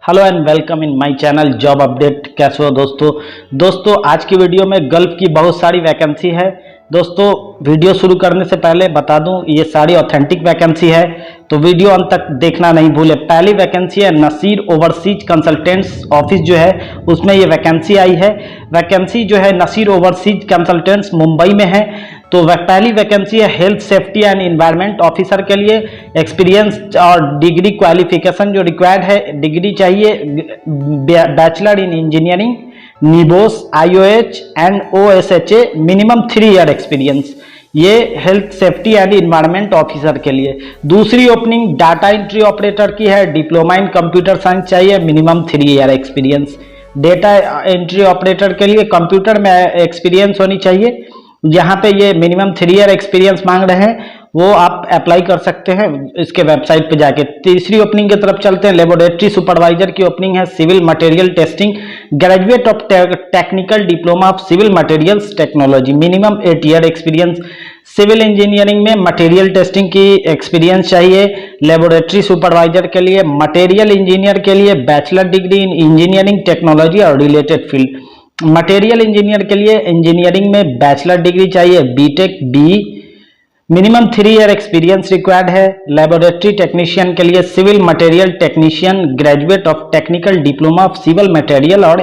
Hello and welcome in my channel job update. कैसे हो दोस्तों आज की वीडियो में गल्फ की बहुत सारी वैकेंसी है। दोस्तों वीडियो शुरू करने से पहले बता दूं ये सारी ऑथेंटिक वैकेंसी है, तो वीडियो अंत तक देखना नहीं भूले। पहली वैकेंसी है नसीर ओवरसीज कंसल्टेंट्स ऑफिस जो है उसमें ये वैकेंसी आई है। वैकेंसी जो है नसीर ओवरसीज कंसल्टेंट्स मुंबई में है। तो पहली वैकेंसी है health safety and environment officer के लिए। एक्सपीरियंस और डिग्री क्वालिफिकेशन जो रिक्वायर्ड है, डिग्री चाहिए bachelor in engineering, NEBOSH, IOH and OSHA, minimum 3 year experience. ये health safety and environment officer के लिए। दूसरी ओपनिंग डाटा एंट्री ऑपरेटर की है, डिप्लोमा इन कंप्यूटर साइंस चाहिए, minimum 3 year experience. Data entry operator के लिए कंप्यूटर में एक्सपीरियंस होनी चाहिए। यहाँ पे ये मिनिमम 3 ईयर एक्सपीरियंस मांग रहे हैं, वो आप अप्लाई कर सकते हैं इसके वेबसाइट पे जाके। तीसरी ओपनिंग की तरफ चलते हैं। लेबोरेटरी सुपरवाइजर की ओपनिंग है, civil material testing, graduate of technical diploma of civil materials technology, minimum 8 year experience. Civil engineering में मटेरियल टेस्टिंग की एक्सपीरियंस चाहिए। लेबोरेटरी सुपरवाइजर के लिए, मटेरियल इंजीनियर के लिए bachelor degree in engineering technology और रिलेटेड फील्ड। मटेरियल इंजीनियर के लिए इंजीनियरिंग में बैचलर डिग्री चाहिए, BTech B, minimum 3 year experience required है। लेबोरेटरी टेक्नीशियन के लिए civil material technician, graduate of technical diploma of civil material और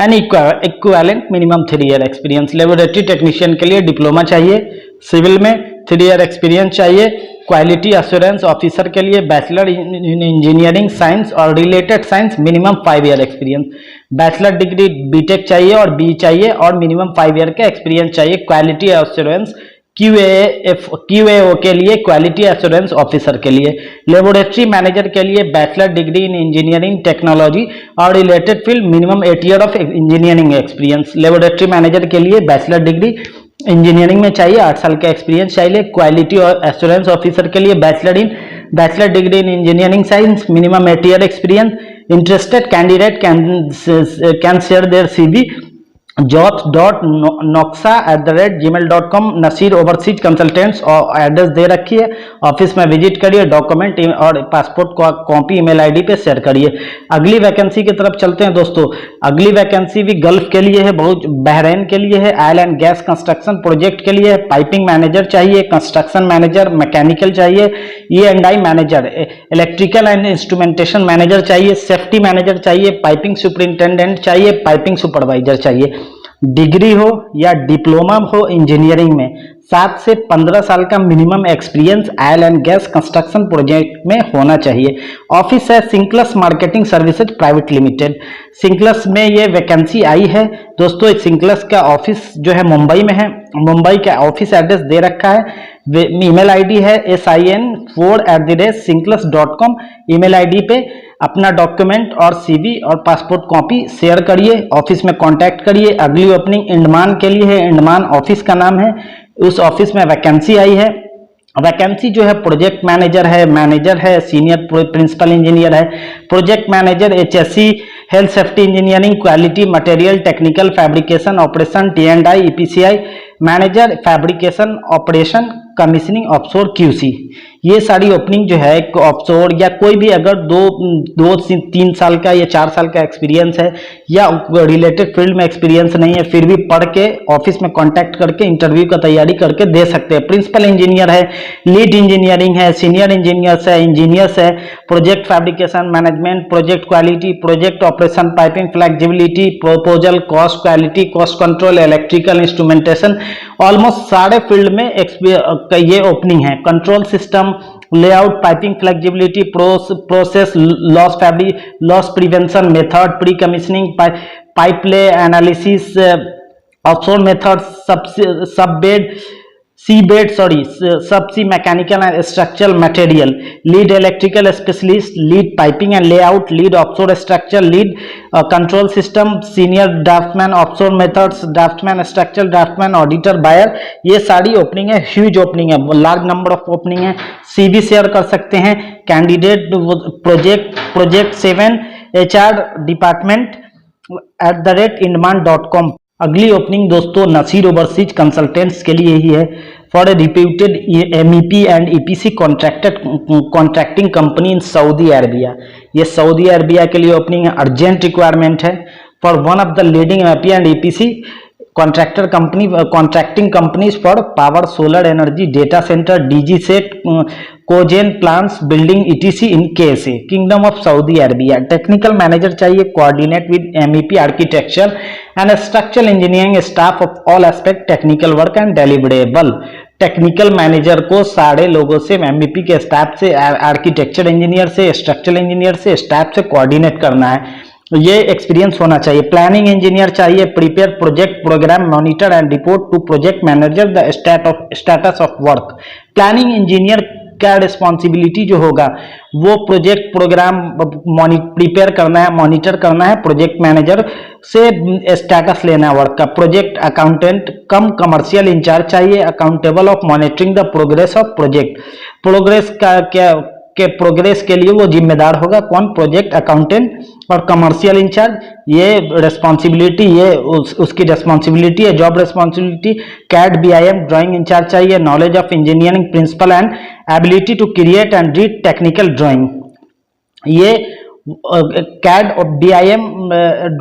an equivalent, minimum 3 year experience. Laboratory technician के लिए डिप्लोमा चाहिए, सिविल में 3 ईयर एक्सपीरियंस चाहिए। क्वालिटी एश्योरेंस ऑफिसर के लिए बैचलर इन इंजीनियरिंग साइंस और related science, minimum 5 year experience. Bachelor degree BTech चाहिए और बी चाहिए और मिनिमम 5 ईयर का एक्सपीरियंस चाहिए। क्वालिटी एश्योरेंस क्यूएओ के लिए, क्वालिटी एश्योरेंस ऑफिसर के लिए। लेबोरेटरी मैनेजर के लिए bachelor degree in engineering technology और related field, minimum 8 year of engineering experience. Laboratory manager के लिए बैचलर डिग्री इंजीनियरिंग में चाहिए, 8 साल का एक्सपीरियंस चाहिए। क्वालिटी और एश्योरेंस ऑफिसर के लिए bachelor degree in engineering science, minimum 8 year experience. Interested candidate can share their CV jobs.noxa@gmail.com। Naseer overseas consultants और एड्रेस दे रखी है, ऑफिस में विजिट करिए, डॉक्यूमेंट और पासपोर्ट कॉपी ईमेल आईडी पे शेयर करिए। अगली वैकेंसी की तरफ चलते हैं दोस्तों। अगली वैकेंसी भी गल्फ के लिए है, बहुत बहरीन के लिए है। Oil and gas construction project के लिए पाइपिंग मैनेजर चाहिए, कंस्ट्रक्शन मैनेजर, मैकेनिकल चाहिए, E&I manager, electrical and instrumentation manager चाहिए, सेफ्टी मैनेजर चाहिए, पाइपिंग सुपरिंटेंडेंट चाहिए, पाइपिंग सुपरवाइजर चाहिए। डिग्री हो या डिप्लोमा हो इंजीनियरिंग में, 7 से 15 साल का minimum experience oil and gas construction project में होना चाहिए। ऑफिस है सिंक्लस मार्केटिंग सर्विसेज प्राइवेट लिमिटेड। सिंक्लस में ये वैकेंसी आई है दोस्तों। सिंक्लस का ऑफिस जो है मुंबई में है। मुंबई का ऑफिस एड्रेस दे रखा है, ईमेल आईडी है sin4@sinclus.com। ईमेल आईडी पे अपना डॉक्यूमेंट और सीवी और पासपोर्ट कॉपी शेयर करिए, ऑफिस में कांटेक्ट करिए। अगली ओपनिंग इंडमान के लिए है, इंडमान ऑफिस का नाम है, उस ऑफिस में वैकेंसी आई है। वैकेंसी जो है प्रोजेक्ट मैनेजर है, सीनियर प्रिंसिपल इंजीनियर है, project manager HSE, health safety engineering, quality material technical fabrication operation, T&I, EPCI manager, fabrication operation, commissioning offshore QC। ये सारी ओपनिंग जो है ऑफशोर या कोई भी अगर 2-3 साल का या 4 साल का एक्सपीरियंस है या रिलेटेड फील्ड में एक्सपीरियंस नहीं है, फिर भी पढ़ के ऑफिस में कांटेक्ट करके इंटरव्यू का तैयारी करके दे सकते हैं। प्रिंसिपल इंजीनियर है, लीड इंजीनियरिंग है, सीनियर इंजीनियर्स है, project fabrication management, project quality, project operation, piping flexibility, proposal, cost quality, cost control, electrical instrumentation, almost सारे फील्ड में ये ओपनिंग है। Control system, layout, piping flexibility, process, loss prevention method, pre commissioning, pipeline analysis, offshore method, subsea mechanical and structural material, lead electrical specialist, lead piping and layout, lead offshore structure, lead control system, senior draughtsman offshore methods, draftsman structure, draftsman auditor, buyer. ये सारी opening है, huge opening है, large number of opening है। CV share कर सकते हैं candidate project 7 HR department @indman.com। अगली opening दोस्तों नसीर ओवरसीज कंसल्टेंट्स के लिए ही है। For a reputed MEP and EPC contracting company in Saudi Arabia. ये सऊदी अरबिया के लिए ओपनिंग है, अर्जेंट रिक्वायरमेंट है। For one of the leading MEP and EPC contracting companies for power, solar energy, data center, DG set, cogen plants, building etc in KSA, Kingdom of Saudi Arabia। Technical manager चाहिए, coordinate with MEP architecture and structural engineering staff of all aspect technical work and deliverable. Technical manager को सारे लोगों से, MEP के staff से, architecture engineer से, structural engineer से, staff से कोऑर्डिनेट करना है, ये एक्सपीरियंस होना चाहिए। प्लानिंग इंजीनियर चाहिए, prepare project program, monitor and report to project manager the status of work. Planning engineer का रिस्पॉन्सिबिलिटी जो होगा वो प्रोजेक्ट प्रोग्राम प्रिपेयर करना है, मॉनिटर करना है, प्रोजेक्ट मैनेजर से स्टेटस लेना है वर्क का। Project accountant cum commercial in charge चाहिए, accountable of monitoring the progress of project. Progress का क्या के प्रोग्रेस के लिए वो जिम्मेदार होगा, कौन? Project accountant. और कमर्शियल इंचार्ज, ये रिस्पॉन्सिबिलिटी, ये उसकी रिस्पॉन्सिबिलिटी है, job responsibility. CAD BIM drawing in charge चाहिए, knowledge of engineering principle and ability to create and read technical drawing. ये कैड और BIM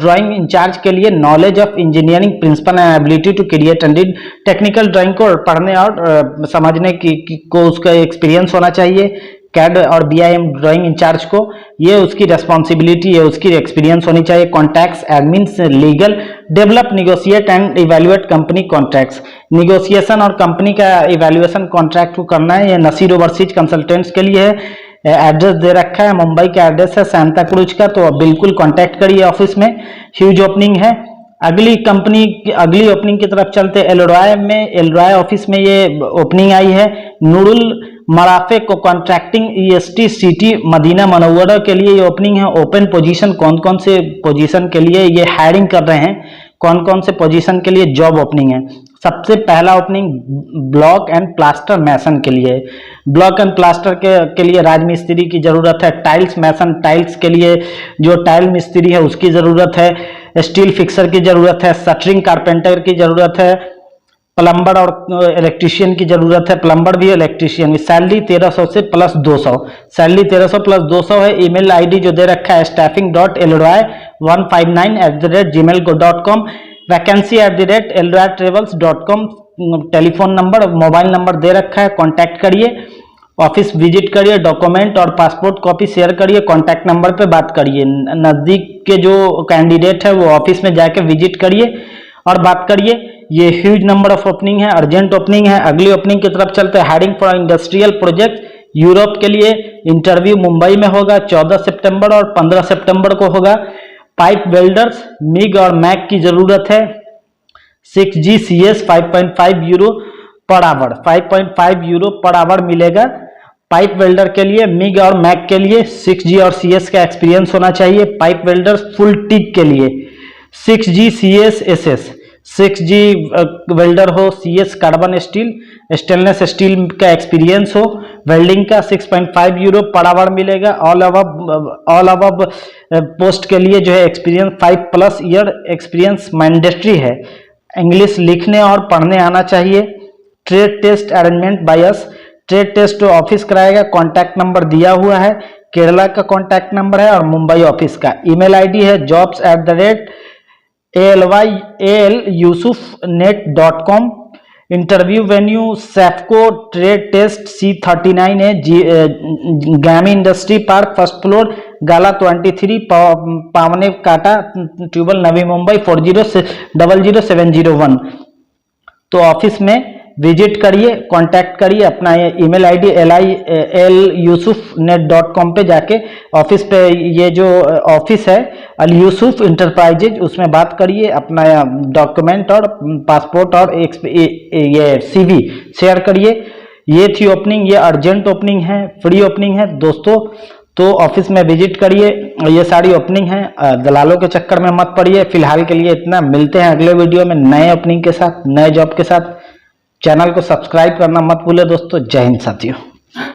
ड्राइंग इंचार्ज के लिए knowledge of engineering principle and ability to create and read technical drawing को पढ़ने और समझने को उसका एक्सपीरियंस होना चाहिए। कैड और BIM ड्राइंग इंचार्ज को ये उसकी रिस्पॉन्सिबिलिटी है, उसकी एक्सपीरियंस होनी चाहिए। Contracts, admin, legal, develop, negotiate and evaluate company contracts. Negotiation और कंपनी का इवेल्युएशन कॉन्ट्रैक्ट को करना है। ये नसीर ओवरसीज कंसल्टेंट्स के लिए है। एड्रेस दे रखा है, मुंबई का एड्रेस है, सांता क्रूज का, तो बिल्कुल कॉन्टैक्ट करिए ऑफिस में। ह्यूज ओपनिंग है। अगली ओपनिंग की तरफ चलते। एलरॉय में, एलरॉय ऑफिस में ये ओपनिंग आई है। नूरुल मराफे को कॉन्ट्रैक्टिंग EST सिटी मदीना मनव्वरा के लिए ये ओपनिंग है। ओपन पोजीशन, कौन कौन से पोजीशन के लिए ये हायरिंग कर रहे हैं, कौन कौन से पोजीशन के लिए जॉब ओपनिंग है। सबसे पहला ओपनिंग ब्लॉक एंड प्लास्टर मैसन के लिए। ब्लॉक एंड प्लास्टर के लिए राजमिस्त्री की जरूरत है। टाइल्स मैसन, टाइल्स के लिए जो टाइल मिस्त्री है उसकी जरूरत है। स्टील फिक्सर की जरूरत है। शटरिंग कारपेंटर की जरूरत है। प्लम्बर और इलेक्ट्रीशियन की जरूरत है। प्लम्बर भी, इलेक्ट्रीशियन भी। सैलरी 1300 से प्लस 200, सैलरी 1300 प्लस 200 है। ईमेल ID जो दे रखा है staffing.elroy159@gmail.com, vacancy@elroytravels.com। Telephone number, mobile number दे रखा है, कांटेक्ट करिए, ऑफिस विजिट करिए, डॉक्यूमेंट और पासपोर्ट कॉपी शेयर करिए, कांटेक्ट नंबर पे बात करिए। नज़दीक के जो कैंडिडेट है वो ऑफिस में जाके विजिट करिए और बात करिए। ये ह्यूज नंबर ऑफ ओपनिंग है, अर्जेंट ओपनिंग है। अगली ओपनिंग की तरफ चलते हैं। Hiring for industrial project Europe के लिए। इंटरव्यू मुंबई में होगा, 14 सितंबर और 15 सितंबर को होगा। पाइप वेल्डर्स, मिग और मैक की जरूरत है। 6G CS 5.5 euro per hour, 5.5 euro per hour मिलेगा पाइप वेल्डर के लिए। मिग और मैक के लिए 6G और CS का एक्सपीरियंस होना चाहिए। पाइप वेल्डर्स फुल टिक के लिए 6G CS SS, 6G welder हो, CS carbon steel, stainless steel का एक्सपीरियंस हो, वेल्डिंग का 6.5 यूरो पर आवर मिलेगा। ऑल अबव पोस्ट के लिए जो है एक्सपीरियंस 5+ ईयर एक्सपीरियंस मैंडेटरी है। इंग्लिश लिखने और पढ़ने आना चाहिए। Trade test arrangement by us, trade test office कराएगा। कॉन्टैक्ट नंबर दिया हुआ है, केरला का कॉन्टैक्ट नंबर है और मुंबई ऑफिस का। ईमेल ID है jobs@alyusufnet.com। इंटरव्यू वेन्यू सैफको ट्रेड टेस्ट C39 है, Gami industry park, first floor, गाला 23, पावने काटा, ट्यूबल, नवी मुंबई 400701। तो ऑफिस में विजिट करिए, कांटेक्ट करिए। अपना ईमेल ID alyusufnet.com पे जाके ऑफिस पे, ये जो ऑफिस है अल यूसुफ इंटरप्राइजेज, उसमें बात करिए। अपना डॉक्यूमेंट और पासपोर्ट और ये CV शेयर करिए। ये थी ओपनिंग, ये अर्जेंट ओपनिंग है, फ्री ओपनिंग है दोस्तों। तो ऑफिस में विजिट करिए, ये सारी ओपनिंग है। दलालों के चक्कर में मत पड़िए। फिलहाल के लिए इतना, मिलते हैं अगले वीडियो में नए ओपनिंग के साथ, नए जॉब के साथ। चैनल को सब्सक्राइब करना मत भूले दोस्तों। जय हिंद साथियों।